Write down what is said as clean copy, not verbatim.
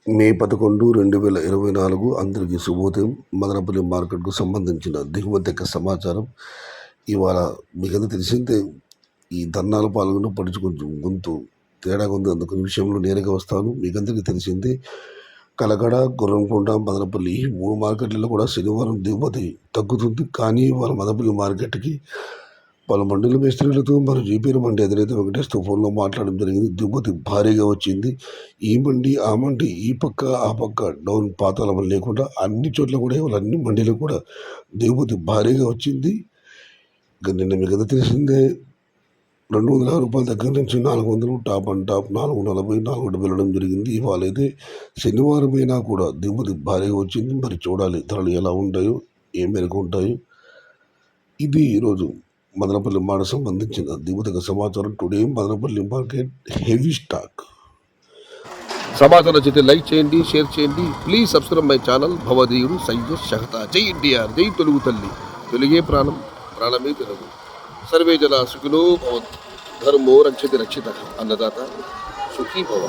మే 11, 2024 అందరికీ శుభోదయం. మదనపల్లి మార్కెట్‌కు సంబంధించిన దిగుమతి యొక్క సమాచారం. ఇవాళ మీకందరికీ తెలిసిందే ఈ ధర్నాలో పాల్గొన్నప్పటి నుంచి కొంచెం గొంతు తేడాగా ఉంది. అందుకని విషయంలో నేరుగా వస్తాను. మీకందరికీ తెలిసిందే కలకడ, గుర్రంకొండ, మదనపల్లి ఈ 3 మార్కెట్లలో కూడా శనివారం దిగుమతి తగ్గుతుంది. కానీ ఇవాళ మదనపల్లి మార్కెట్‌కి పలు మండల మేస్త్రీలతో మరియు జీపీల మండి అధినేత వెంకటేష్‌తో ఫోన్‌లో మాట్లాడడం జరిగింది. దిగుమతి భారీగా వచ్చింది. ఈ మండి, ఆ మండి, ఈ పక్క, ఆ పక్క డౌన్ పాతాళం లేకుండా అన్ని చోట్ల కూడా ఇవాళ అన్ని మండీలకు కూడా దిగుమతి భారీగా వచ్చింది. ఇక నిన్న మీకు తెలిసిందే ₹206 దగ్గర నుంచి 400 టాప్ అండ్ టాప్ 440, 470 వెళ్ళడం జరిగింది. ఇవాళ అయితే శనివారం అయినా కూడా దిగుమతి భారీగా వచ్చింది. మరి చూడాలి ధరలు ఎలా ఉంటాయో, ఏ మేరకు ఉంటాయో. ఇది ఈరోజు మదనపల్లి మార్కెట్ సంబంధించిన దిగుమతి సమాచారం. Today Madanapalle market heavy stock. సమాచారం నచ్చితే లైక్ చేయండి, షేర్ చేయండి. Please subscribe my channel. భవదీయుడు సయ్యద్ షహతా. జై ఎన్టీఆర్, జై తెలుగు తల్లి. తెలుగే ప్రాణం, ప్రాణమే తెలుగు. సర్వే జన సుఖినో భవంతు. ధర్మో రక్షతి రక్షిత. అన్నదాత సుఖీ భవ.